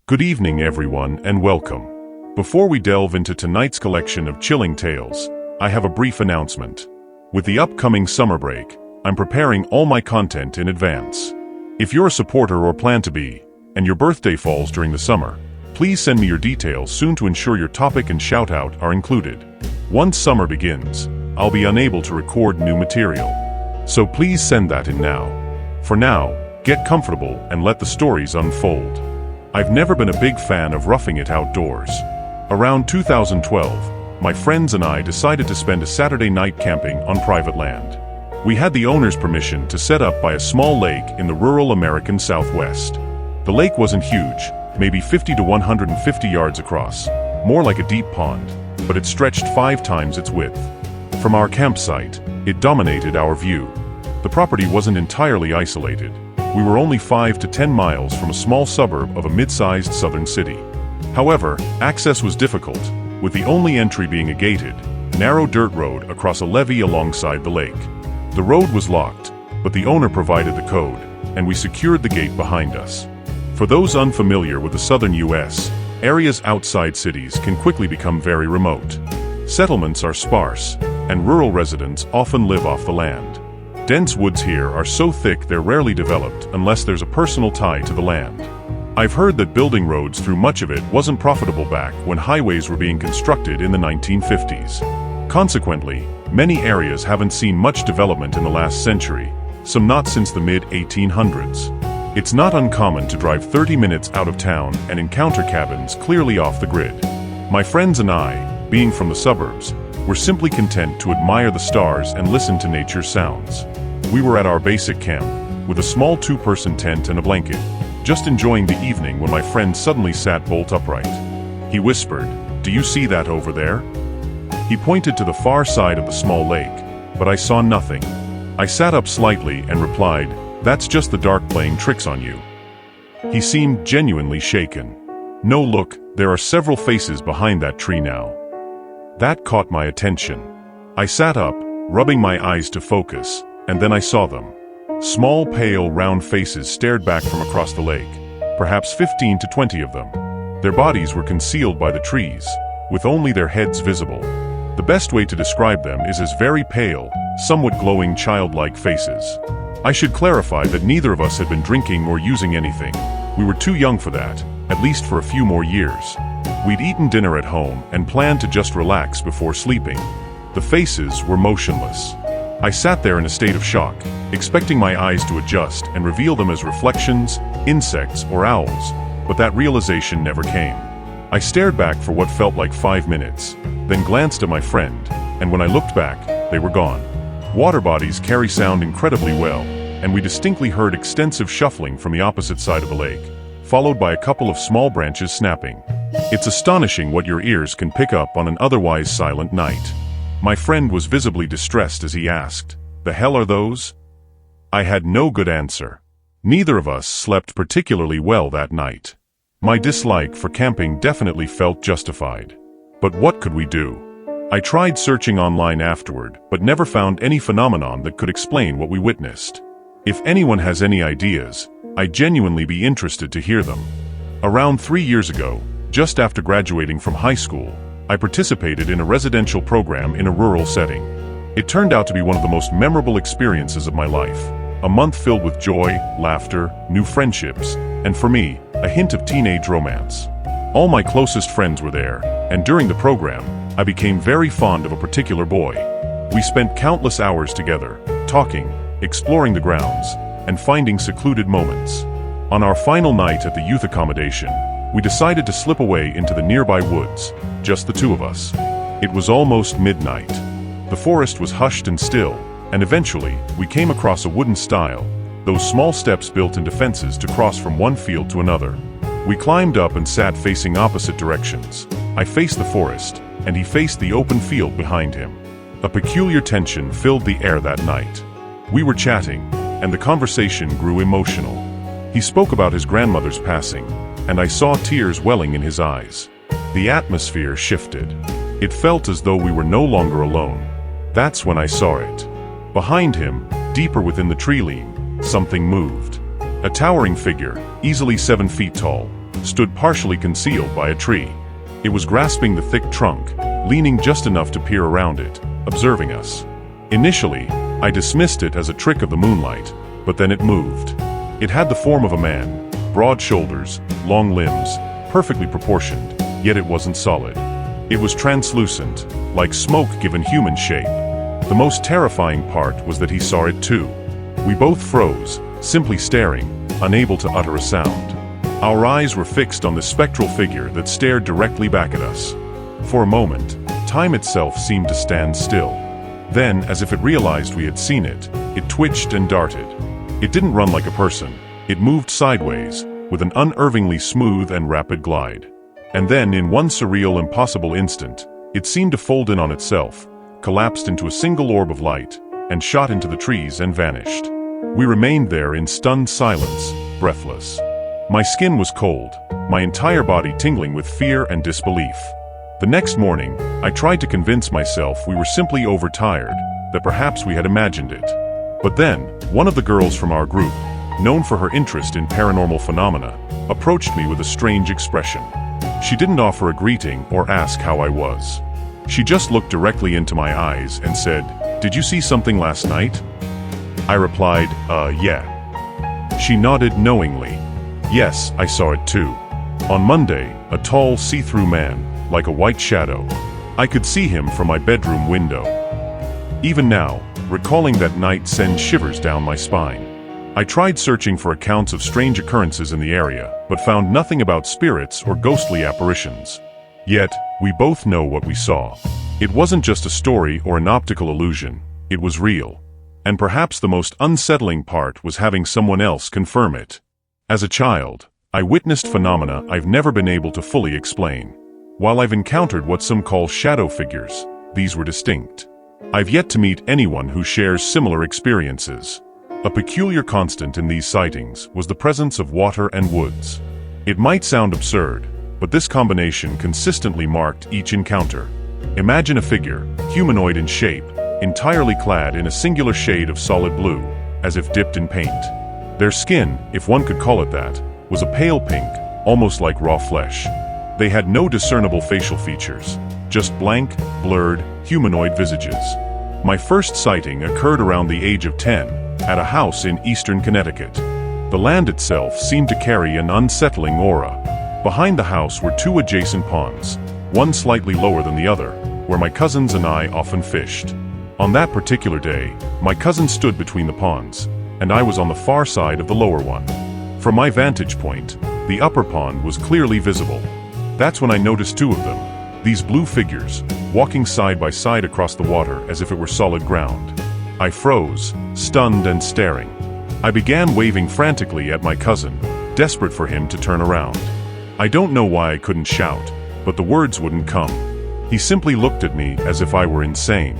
Good evening, everyone, and welcome. Before we delve into tonight's collection of chilling tales, I have a brief announcement. With the upcoming summer break, I'm preparing all my content in advance. If you're a supporter or plan to be, and your birthday falls during the summer, please send me your details soon to ensure your topic and shout-out are included. Once summer begins, I'll be unable to record new material. So please send that in now. For now, get comfortable and let the stories unfold. I've never been a big fan of roughing it outdoors. Around 2012, my friends and I decided to spend a Saturday night camping on private land. We had the owner's permission to set up by a small lake in the rural American Southwest. The lake wasn't huge, maybe 50 to 150 yards across, more like a deep pond, but it stretched 5 times its width. From our campsite, it dominated our view. The property wasn't entirely isolated. We were only 5 to 10 miles from a small suburb of a mid-sized southern city. However, access was difficult, with the only entry being a gated, narrow dirt road across a levee alongside the lake. The road was locked, but the owner provided the code, and we secured the gate behind us. For those unfamiliar with the southern U.S., areas outside cities can quickly become very remote. Settlements are sparse, and rural residents often live off the land. Dense woods here are so thick they're rarely developed unless there's a personal tie to the land. I've heard that building roads through much of it wasn't profitable back when highways were being constructed in the 1950s. Consequently, many areas haven't seen much development in the last century, some not since the mid-1800s. It's not uncommon to drive 30 minutes out of town and encounter cabins clearly off the grid. My friends and I, being from the suburbs, were simply content to admire the stars and listen to nature's sounds. We were at our basic camp, with a small 2-person tent and a blanket, just enjoying the evening when my friend suddenly sat bolt upright. He whispered, "Do you see that over there?" He pointed to the far side of the small lake, but I saw nothing. I sat up slightly and replied, "That's just the dark playing tricks on you." He seemed genuinely shaken. "No, look, there are several faces behind that tree now." That caught my attention. I sat up, rubbing my eyes to focus, and then I saw them. Small, pale, round faces stared back from across the lake, perhaps 15 to 20 of them. Their bodies were concealed by the trees, with only their heads visible. The best way to describe them is as very pale, somewhat glowing childlike faces. I should clarify that neither of us had been drinking or using anything. We were too young for that, at least for a few more years. We'd eaten dinner at home and planned to just relax before sleeping. The faces were motionless. I sat there in a state of shock, expecting my eyes to adjust and reveal them as reflections, insects, or owls, but that realization never came. I stared back for what felt like 5 minutes, then glanced at my friend, and when I looked back, they were gone. Water bodies carry sound incredibly well, and we distinctly heard extensive shuffling from the opposite side of the lake, followed by a couple of small branches snapping. It's astonishing what your ears can pick up on an otherwise silent night. My friend was visibly distressed as he asked, "The hell are those?" I had no good answer. Neither of us slept particularly well that night. My dislike for camping definitely felt justified. But what could we do? I tried searching online afterward, but never found any phenomenon that could explain what we witnessed. If anyone has any ideas, I'd genuinely be interested to hear them. Around 3 years ago, just after graduating from high school, I participated in a residential program in a rural setting. It turned out to be one of the most memorable experiences of my life. A month filled with joy, laughter, new friendships, and for me, a hint of teenage romance. All my closest friends were there, and during the program, I became very fond of a particular boy. We spent countless hours together, talking, exploring the grounds, and finding secluded moments. On our final night at the youth accommodation, we decided to slip away into the nearby woods, just the two of us. It was almost midnight. The forest was hushed and still, and eventually, we came across a wooden stile, those small steps built into fences to cross from one field to another. We climbed up and sat facing opposite directions. I faced the forest, and he faced the open field behind him. A peculiar tension filled the air that night. We were chatting, and the conversation grew emotional. He spoke about his grandmother's passing, and I saw tears welling in his eyes. The atmosphere shifted. It felt as though we were no longer alone. That's when I saw it. Behind him, deeper within the tree line, something moved. A towering figure, easily 7 feet tall, stood partially concealed by a tree. It was grasping the thick trunk, leaning just enough to peer around it, observing us. Initially, I dismissed it as a trick of the moonlight, but then it moved. It had the form of a man, broad shoulders, long limbs, perfectly proportioned, yet it wasn't solid. It was translucent, like smoke given human shape. The most terrifying part was that he saw it too. We both froze, simply staring, unable to utter a sound. Our eyes were fixed on the spectral figure that stared directly back at us. For a moment, time itself seemed to stand still. Then, as if it realized we had seen it, it twitched and darted. It didn't run like a person. It moved sideways, with an unnervingly smooth and rapid glide. And then, in one surreal, impossible instant, it seemed to fold in on itself, collapsed into a single orb of light, and shot into the trees and vanished. We remained there in stunned silence, breathless. My skin was cold, my entire body tingling with fear and disbelief. The next morning, I tried to convince myself we were simply overtired, that perhaps we had imagined it. But then, one of the girls from our group, known for her interest in paranormal phenomena, approached me with a strange expression. She didn't offer a greeting or ask how I was. She just looked directly into my eyes and said, "Did you see something last night?" I replied, yeah. She nodded knowingly. Yes, I saw it too. On Monday, a tall, see-through man, like a white shadow. I could see him from my bedroom window. Even now, recalling that night sends shivers down my spine. I tried searching for accounts of strange occurrences in the area, but found nothing about spirits or ghostly apparitions. Yet, we both know what we saw. It wasn't just a story or an optical illusion, it was real. And perhaps the most unsettling part was having someone else confirm it. As a child, I witnessed phenomena I've never been able to fully explain. While I've encountered what some call shadow figures, these were distinct. I've yet to meet anyone who shares similar experiences. A peculiar constant in these sightings was the presence of water and woods. It might sound absurd, but this combination consistently marked each encounter. Imagine a figure, humanoid in shape, entirely clad in a singular shade of solid blue, as if dipped in paint. Their skin, if one could call it that, was a pale pink, almost like raw flesh. They had no discernible facial features, just blank, blurred, humanoid visages. My first sighting occurred around the age of 10, at a house in eastern Connecticut. The land itself seemed to carry an unsettling aura. Behind the house were two adjacent ponds, one slightly lower than the other, where my cousins and I often fished. On that particular day, my cousin stood between the ponds, and I was on the far side of the lower one. From my vantage point, the upper pond was clearly visible. That's when I noticed two of them, these blue figures, walking side by side across the water as if it were solid ground. I froze, stunned and staring. I began waving frantically at my cousin, desperate for him to turn around. I don't know why I couldn't shout, but the words wouldn't come. He simply looked at me as if I were insane.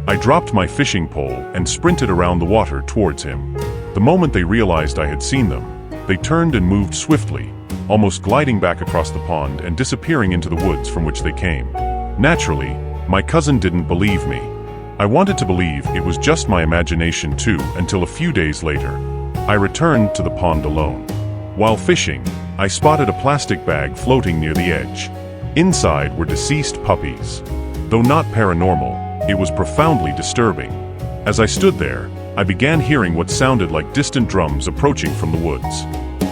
I dropped my fishing pole and sprinted around the water towards him. The moment they realized I had seen them, they turned and moved swiftly, almost gliding back across the pond and disappearing into the woods from which they came. Naturally, my cousin didn't believe me. I wanted to believe it was just my imagination too, until a few days later. I returned to the pond alone. While fishing, I spotted a plastic bag floating near the edge. Inside were deceased puppies. Though not paranormal, it was profoundly disturbing. As I stood there, I began hearing what sounded like distant drums approaching from the woods.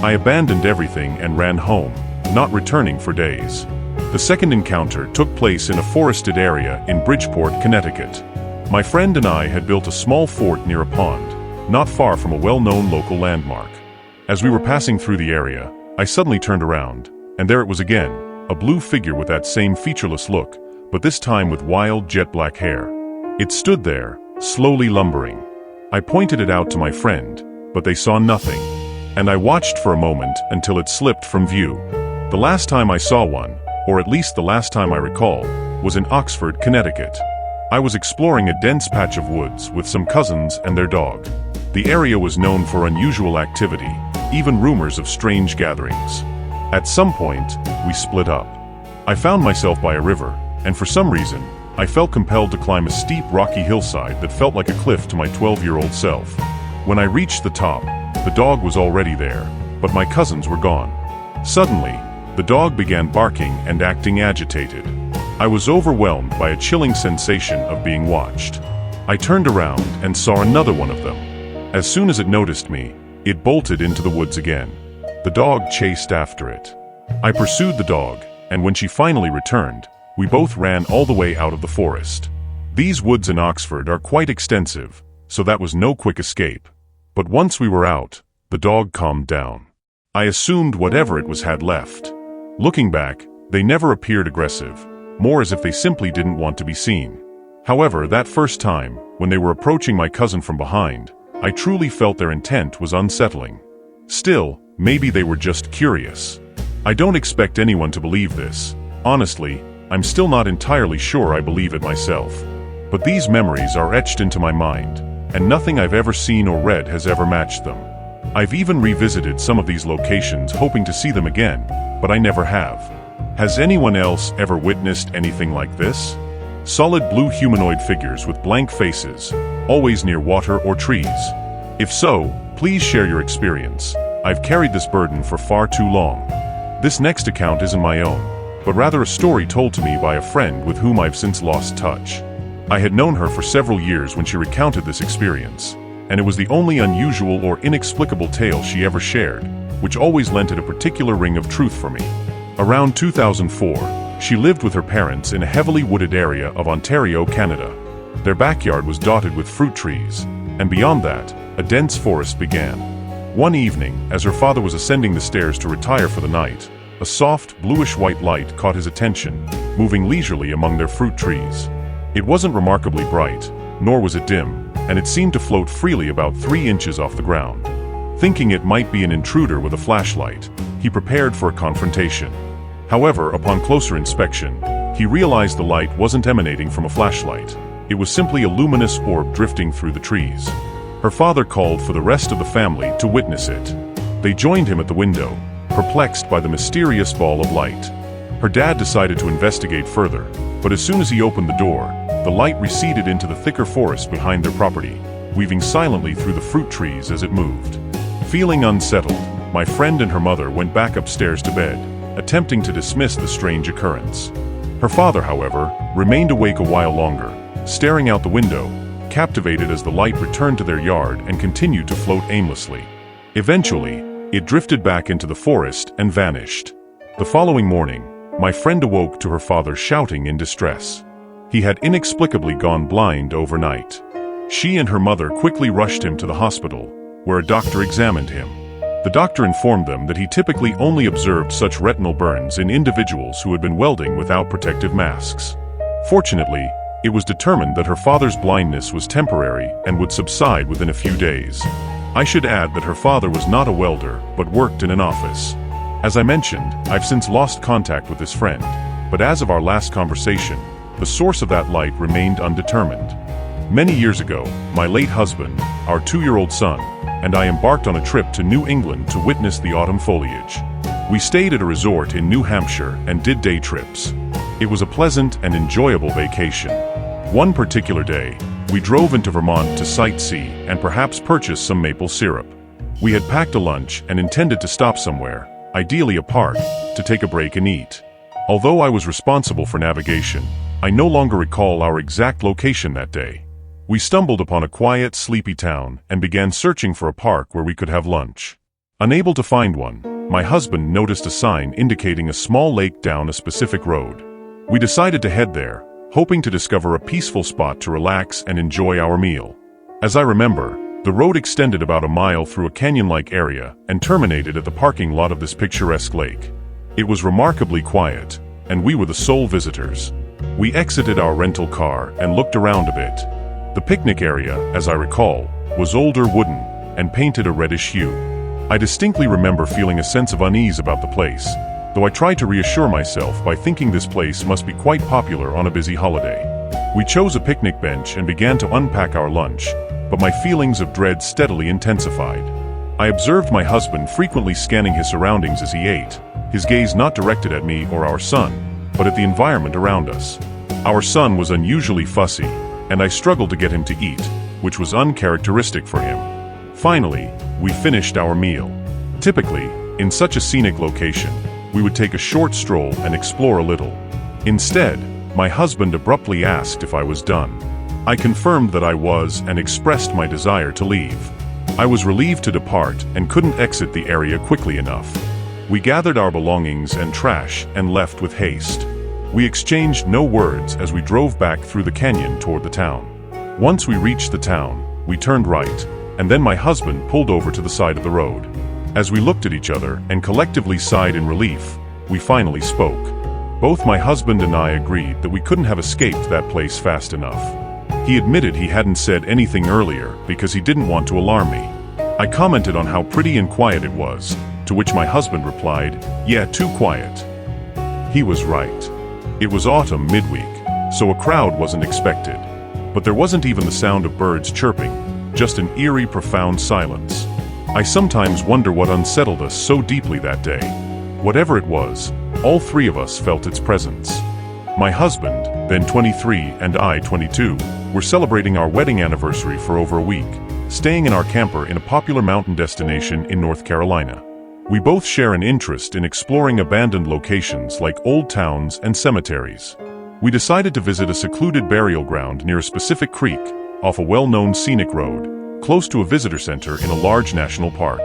I abandoned everything and ran home, not returning for days. The second encounter took place in a forested area in Bridgeport, Connecticut. My friend and I had built a small fort near a pond, not far from a well-known local landmark. As we were passing through the area, I suddenly turned around, and there it was again, a blue figure with that same featureless look, but this time with wild jet-black hair. It stood there, slowly lumbering. I pointed it out to my friend, but they saw nothing, and I watched for a moment until it slipped from view. The last time I saw one, or at least the last time I recall, was in Oxford, Connecticut. I was exploring a dense patch of woods with some cousins and their dog. The area was known for unusual activity, even rumors of strange gatherings. At some point, we split up. I found myself by a river, and for some reason, I felt compelled to climb a steep rocky hillside that felt like a cliff to my 12-year-old self. When I reached the top, the dog was already there, but my cousins were gone. Suddenly, The dog began barking and acting agitated. I was overwhelmed by a chilling sensation of being watched. I turned around and saw another one of them. As soon as it noticed me, it bolted into the woods again. The dog chased after it. I pursued the dog, and when she finally returned, we both ran all the way out of the forest. These woods in Oxford are quite extensive, so that was no quick escape. But once we were out, the dog calmed down. I assumed whatever it was had left. Looking back, they never appeared aggressive, more as if they simply didn't want to be seen. However, that first time, when they were approaching my cousin from behind, I truly felt their intent was unsettling. Still, maybe they were just curious. I don't expect anyone to believe this. Honestly, I'm still not entirely sure I believe it myself. But these memories are etched into my mind, and nothing I've ever seen or read has ever matched them. I've even revisited some of these locations hoping to see them again, but I never have. Has anyone else ever witnessed anything like this? Solid blue humanoid figures with blank faces, always near water or trees. If so, please share your experience. I've carried this burden for far too long. This next account isn't my own, but rather a story told to me by a friend with whom I've since lost touch. I had known her for several years when she recounted this experience, and it was the only unusual or inexplicable tale she ever shared, which always lent it a particular ring of truth for me. Around 2004, she lived with her parents in a heavily wooded area of Ontario, Canada. Their backyard was dotted with fruit trees, and beyond that, a dense forest began. One evening, as her father was ascending the stairs to retire for the night, a soft, bluish-white light caught his attention, moving leisurely among their fruit trees. It wasn't remarkably bright, nor was it dim, and it seemed to float freely about 3 inches off the ground. Thinking it might be an intruder with a flashlight, he prepared for a confrontation. However, upon closer inspection, he realized the light wasn't emanating from a flashlight. It was simply a luminous orb drifting through the trees. Her father called for the rest of the family to witness it. They joined him at the window, perplexed by the mysterious ball of light. Her dad decided to investigate further, but as soon as he opened the door, the light receded into the thicker forest behind their property, weaving silently through the fruit trees as it moved. Feeling unsettled, my friend and her mother went back upstairs to bed, attempting to dismiss the strange occurrence. Her father, however, remained awake a while longer, staring out the window, captivated as the light returned to their yard and continued to float aimlessly. Eventually, it drifted back into the forest and vanished. The following morning, my friend awoke to her father shouting in distress. He had inexplicably gone blind overnight. She and her mother quickly rushed him to the hospital, where a doctor examined him. The doctor informed them that he typically only observed such retinal burns in individuals who had been welding without protective masks. Fortunately, it was determined that her father's blindness was temporary and would subside within a few days. I should add that her father was not a welder, but worked in an office. As I mentioned, I've since lost contact with this friend, but as of our last conversation, the source of that light remained undetermined. Many years ago, my late husband, our 2-year-old son, and I embarked on a trip to New England to witness the autumn foliage. We stayed at a resort in New Hampshire and did day trips. It was a pleasant and enjoyable vacation. One particular day, we drove into Vermont to sightsee and perhaps purchase some maple syrup. We had packed a lunch and intended to stop somewhere, ideally a park, to take a break and eat. Although I was responsible for navigation, I no longer recall our exact location that day. We stumbled upon a quiet, sleepy town and began searching for a park where we could have lunch. Unable to find one, my husband noticed a sign indicating a small lake down a specific road. We decided to head there, hoping to discover a peaceful spot to relax and enjoy our meal. As I remember, the road extended about a mile through a canyon-like area and terminated at the parking lot of this picturesque lake. It was remarkably quiet, and we were the sole visitors. We exited our rental car and looked around a bit. The picnic area, as I recall, was older wooden and painted a reddish hue. I distinctly remember feeling a sense of unease about the place, though I tried to reassure myself by thinking this place must be quite popular on a busy holiday. We chose a picnic bench and began to unpack our lunch, but my feelings of dread steadily intensified. I observed my husband frequently scanning his surroundings as he ate, his gaze not directed at me or our son, but at the environment around us. Our son was unusually fussy, and I struggled to get him to eat, which was uncharacteristic for him. Finally, we finished our meal. Typically, in such a scenic location, we would take a short stroll and explore a little. Instead, my husband abruptly asked if I was done. I confirmed that I was and expressed my desire to leave. I was relieved to depart and couldn't exit the area quickly enough. We gathered our belongings and trash and left with haste. We exchanged no words as we drove back through the canyon toward the town. Once we reached the town, we turned right, and then my husband pulled over to the side of the road. As we looked at each other and collectively sighed in relief, we finally spoke. Both my husband and I agreed that we couldn't have escaped that place fast enough. He admitted he hadn't said anything earlier because he didn't want to alarm me. I commented on how pretty and quiet it was, to which my husband replied, "Yeah, too quiet." He was right. It was autumn midweek, so a crowd wasn't expected. But there wasn't even the sound of birds chirping, just an eerie, profound silence. I sometimes wonder what unsettled us so deeply that day. Whatever it was, all three of us felt its presence. My husband, then 23, and I, 22, were celebrating our wedding anniversary for over a week, staying in our camper in a popular mountain destination in North Carolina. We both share an interest in exploring abandoned locations like old towns and cemeteries. We decided to visit a secluded burial ground near a specific creek, off a well-known scenic road, close to a visitor center in a large national park.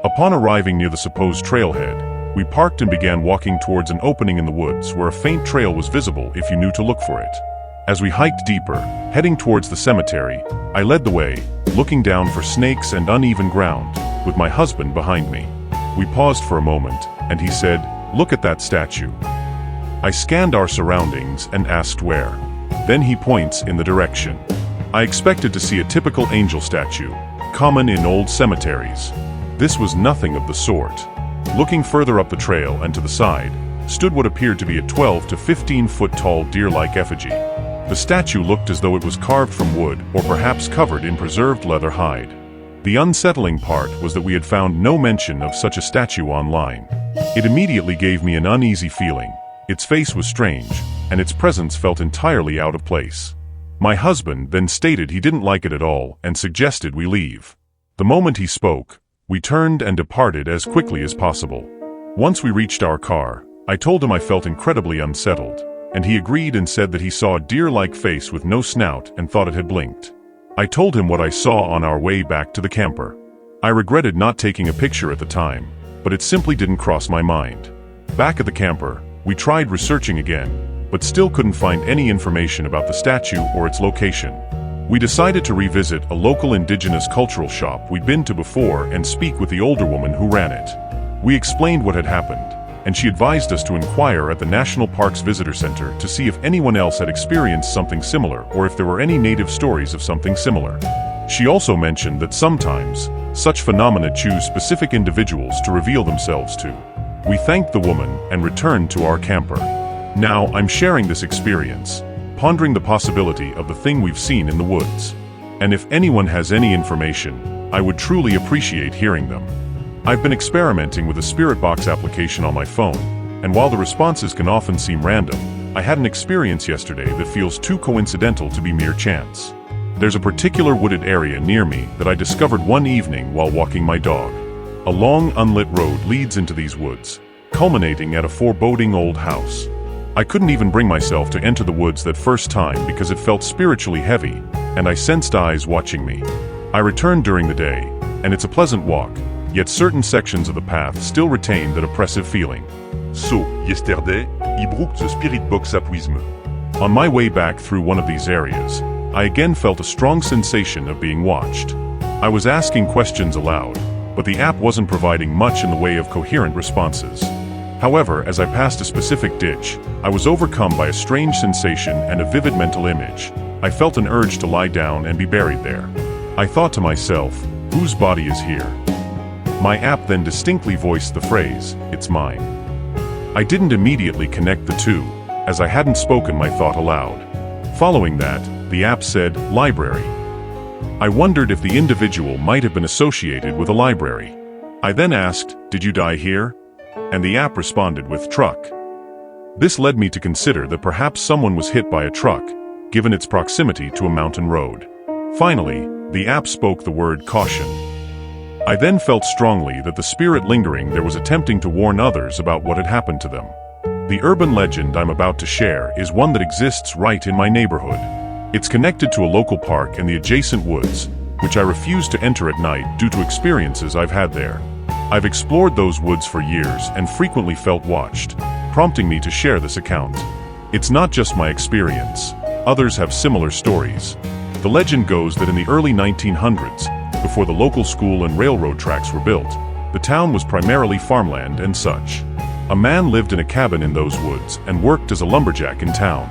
Upon arriving near the supposed trailhead, we parked and began walking towards an opening in the woods where a faint trail was visible if you knew to look for it. As we hiked deeper, heading towards the cemetery, I led the way, looking down for snakes and uneven ground, with my husband behind me. We paused for a moment, and he said, "Look at that statue." I scanned our surroundings and asked where. Then he points in the direction. I expected to see a typical angel statue, common in old cemeteries. This was nothing of the sort. Looking further up the trail and to the side, stood what appeared to be a 12 to 15-foot tall deer-like effigy. The statue looked as though it was carved from wood or perhaps covered in preserved leather hide. The unsettling part was that we had found no mention of such a statue online. It immediately gave me an uneasy feeling. Its face was strange, and its presence felt entirely out of place. My husband then stated he didn't like it at all and suggested we leave. The moment he spoke, we turned and departed as quickly as possible. Once we reached our car, I told him I felt incredibly unsettled, and he agreed and said that he saw a deer-like face with no snout and thought it had blinked. I told him what I saw on our way back to the camper. I regretted not taking a picture at the time, but it simply didn't cross my mind. Back at the camper, we tried researching again, but still couldn't find any information about the statue or its location. We decided to revisit a local indigenous cultural shop we'd been to before and speak with the older woman who ran it. We explained what had happened, and she advised us to inquire at the National Park's Visitor Center to see if anyone else had experienced something similar or if there were any native stories of something similar. She also mentioned that sometimes, such phenomena choose specific individuals to reveal themselves to. We thanked the woman and returned to our camper. Now I'm sharing this experience, pondering the possibility of the thing we've seen in the woods. And if anyone has any information, I would truly appreciate hearing them. I've been experimenting with a spirit box application on my phone, and while the responses can often seem random, I had an experience yesterday that feels too coincidental to be mere chance. There's a particular wooded area near me that I discovered one evening while walking my dog. A long, unlit road leads into these woods, culminating at a foreboding old house. I couldn't even bring myself to enter the woods that first time because it felt spiritually heavy, and I sensed eyes watching me. I returned during the day, and it's a pleasant walk, yet certain sections of the path still retain that oppressive feeling. So, yesterday, I broke the spirit box appointment. On my way back through one of these areas, I again felt a strong sensation of being watched. I was asking questions aloud, but the app wasn't providing much in the way of coherent responses. However, as I passed a specific ditch, I was overcome by a strange sensation and a vivid mental image. I felt an urge to lie down and be buried there. I thought to myself, whose body is here? My app then distinctly voiced the phrase, "It's mine." I didn't immediately connect the two, as I hadn't spoken my thought aloud. Following that, the app said, "Library." I wondered if the individual might have been associated with a library. I then asked, "Did you die here?" And the app responded with, "Truck." This led me to consider that perhaps someone was hit by a truck, given its proximity to a mountain road. Finally, the app spoke the word "caution." I then felt strongly that the spirit lingering there was attempting to warn others about what had happened to them. The urban legend I'm about to share is one that exists right in my neighborhood. It's connected to a local park and the adjacent woods, which I refuse to enter at night due to experiences I've had there. I've explored those woods for years and frequently felt watched, prompting me to share this account. It's not just my experience. Others have similar stories. The legend goes that in the early 1900s, before the local school and railroad tracks were built, the town was primarily farmland and such. A man lived in a cabin in those woods and worked as a lumberjack in town.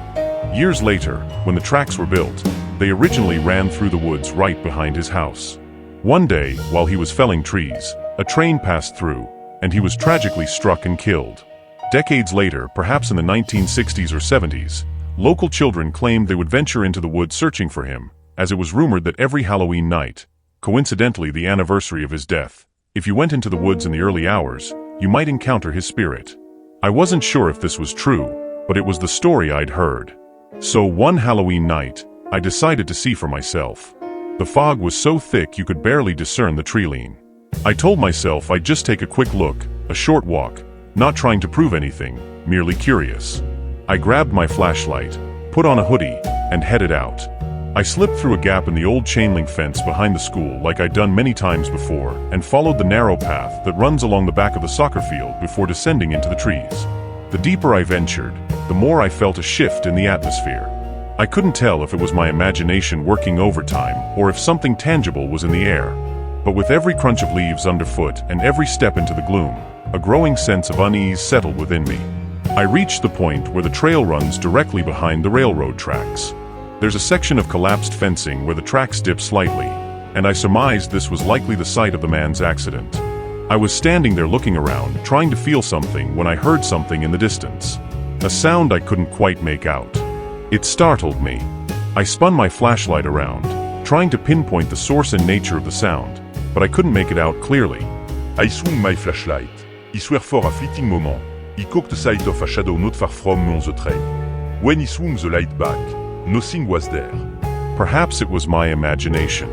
Years later, when the tracks were built, they originally ran through the woods right behind his house. One day, while he was felling trees, a train passed through, and he was tragically struck and killed. Decades later, perhaps in the 1960s or 70s, local children claimed they would venture into the woods searching for him, as it was rumored that every Halloween night, coincidentally the anniversary of his death, if you went into the woods in the early hours, you might encounter his spirit. I wasn't sure if this was true, but it was the story I'd heard. So one Halloween night, I decided to see for myself. The fog was so thick you could barely discern the tree line. I told myself I'd just take a quick look, a short walk, not trying to prove anything, merely curious. I grabbed my flashlight, put on a hoodie, and headed out. I slipped through a gap in the old chain-link fence behind the school like I'd done many times before, and followed the narrow path that runs along the back of the soccer field before descending into the trees. The deeper I ventured, the more I felt a shift in the atmosphere. I couldn't tell if it was my imagination working overtime or if something tangible was in the air. But with every crunch of leaves underfoot and every step into the gloom, a growing sense of unease settled within me. I reached the point where the trail runs directly behind the railroad tracks. There's a section of collapsed fencing where the tracks dip slightly, and I surmised this was likely the site of the man's accident. I was standing there looking around, trying to feel something when I heard something in the distance. A sound I couldn't quite make out. It startled me. I spun my flashlight around, trying to pinpoint the source and nature of the sound, but I couldn't make it out clearly. I swung my flashlight. I swear for a fleeting moment. I caught the sight of a shadow not far from me on the trail. When I swung the light back, nothing was there. Perhaps it was my imagination.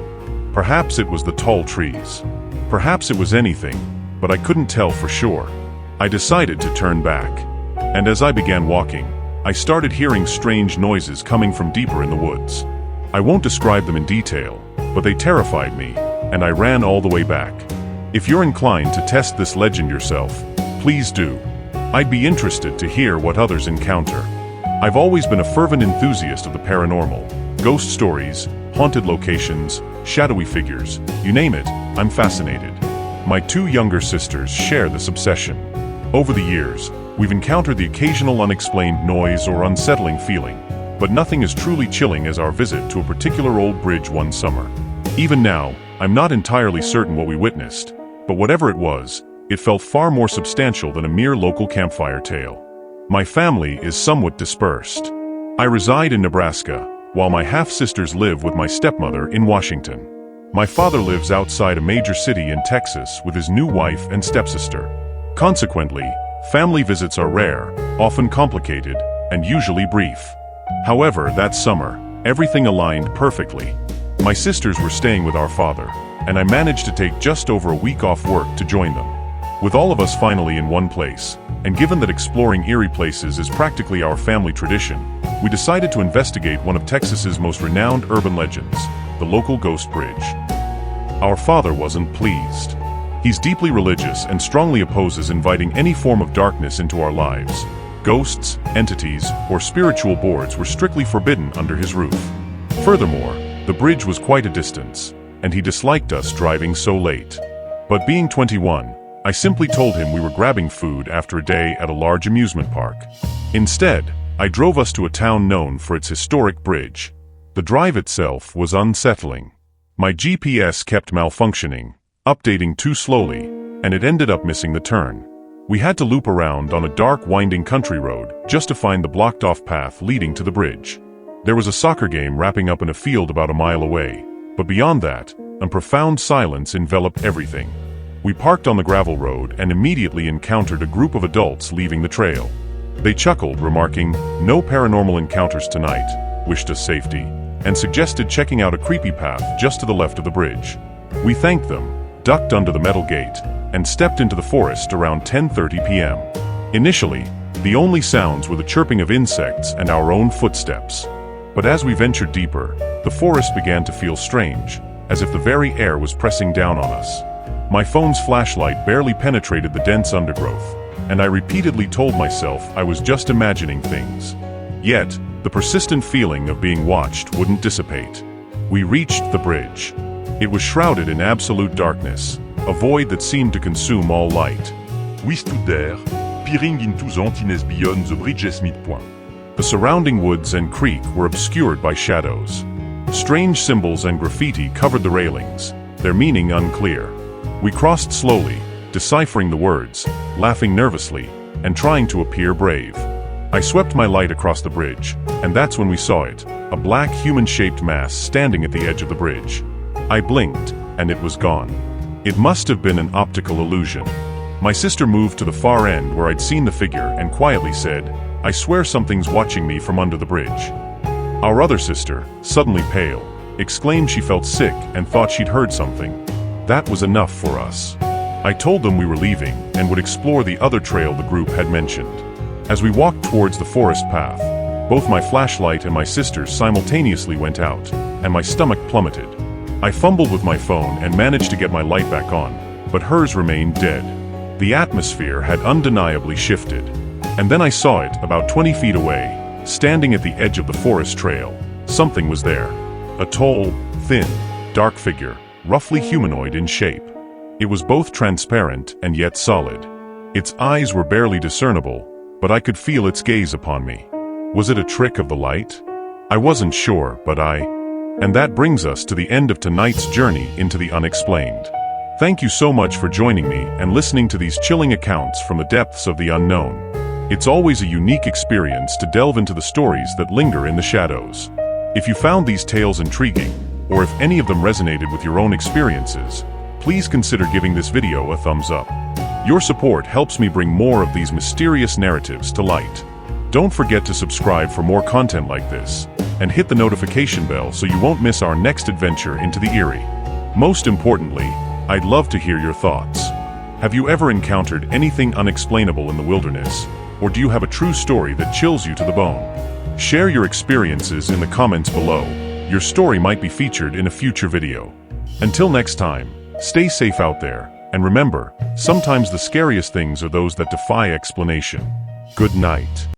Perhaps it was the tall trees. Perhaps it was anything, but I couldn't tell for sure. I decided to turn back. And as I began walking, I started hearing strange noises coming from deeper in the woods. I won't describe them in detail, but they terrified me, and I ran all the way back. If you're inclined to test this legend yourself, please do. I'd be interested to hear what others encounter. I've always been a fervent enthusiast of the paranormal. Ghost stories, haunted locations, shadowy figures, you name it, I'm fascinated. My two younger sisters share this obsession. Over the years, we've encountered the occasional unexplained noise or unsettling feeling, but nothing as truly chilling as our visit to a particular old bridge one summer. Even now, I'm not entirely certain what we witnessed, but whatever it was, it felt far more substantial than a mere local campfire tale. My family is somewhat dispersed. I reside in Nebraska, while my half-sisters live with my stepmother in Washington. My father lives outside a major city in Texas with his new wife and stepsister. Consequently, family visits are rare, often complicated, and usually brief. However, that summer, everything aligned perfectly. My sisters were staying with our father, and I managed to take just over a week off work to join them. With all of us finally in one place, and given that exploring eerie places is practically our family tradition, we decided to investigate one of Texas's most renowned urban legends, the local ghost bridge. Our father wasn't pleased. He's deeply religious and strongly opposes inviting any form of darkness into our lives. Ghosts, entities, or spiritual boards were strictly forbidden under his roof. Furthermore, the bridge was quite a distance, and he disliked us driving so late. But being 21, I simply told him we were grabbing food after a day at a large amusement park. Instead, I drove us to a town known for its historic bridge. The drive itself was unsettling. My GPS kept malfunctioning, updating too slowly, and it ended up missing the turn. We had to loop around on a dark, winding country road just to find the blocked-off path leading to the bridge. There was a soccer game wrapping up in a field about a mile away, but beyond that, a profound silence enveloped everything. We parked on the gravel road and immediately encountered a group of adults leaving the trail. They chuckled, remarking, "No paranormal encounters tonight," wished us safety, and suggested checking out a creepy path just to the left of the bridge. We thanked them, ducked under the metal gate, and stepped into the forest around 10:30 p.m. Initially, the only sounds were the chirping of insects and our own footsteps. But as we ventured deeper, the forest began to feel strange, as if the very air was pressing down on us. My phone's flashlight barely penetrated the dense undergrowth, and I repeatedly told myself I was just imagining things. Yet, the persistent feeling of being watched wouldn't dissipate. We reached the bridge. It was shrouded in absolute darkness, a void that seemed to consume all light. We stood there, peering into the emptiness beyond the bridge's midpoint. The surrounding woods and creek were obscured by shadows. Strange symbols and graffiti covered the railings, their meaning unclear. We crossed slowly, deciphering the words, laughing nervously, and trying to appear brave. I swept my light across the bridge, and that's when we saw it, a black human-shaped mass standing at the edge of the bridge. I blinked, and it was gone. It must have been an optical illusion. My sister moved to the far end where I'd seen the figure and quietly said, "I swear something's watching me from under the bridge." Our other sister, suddenly pale, exclaimed she felt sick and thought she'd heard something. That was enough for us. I told them we were leaving and would explore the other trail the group had mentioned. As we walked towards the forest path, both my flashlight and my sister's simultaneously went out, and my stomach plummeted. I fumbled with my phone and managed to get my light back on, but hers remained dead. The atmosphere had undeniably shifted. And then I saw it, about 20 feet away, standing at the edge of the forest trail. Something was there. A tall, thin, dark figure, roughly humanoid in shape. It was both transparent and yet solid. Its eyes were barely discernible, but I could feel its gaze upon me. Was it a trick of the light? I wasn't sure, but And that brings us to the end of tonight's journey into the unexplained. Thank you so much for joining me and listening to these chilling accounts from the depths of the unknown. It's always a unique experience to delve into the stories that linger in the shadows. If you found these tales intriguing, or if any of them resonated with your own experiences, please consider giving this video a thumbs up. Your support helps me bring more of these mysterious narratives to light. Don't forget to subscribe for more content like this, and hit the notification bell so you won't miss our next adventure into the eerie. Most importantly, I'd love to hear your thoughts. Have you ever encountered anything unexplainable in the wilderness, or do you have a true story that chills you to the bone? Share your experiences in the comments below. Your story might be featured in a future video. Until next time, stay safe out there, and remember, sometimes the scariest things are those that defy explanation. Good night.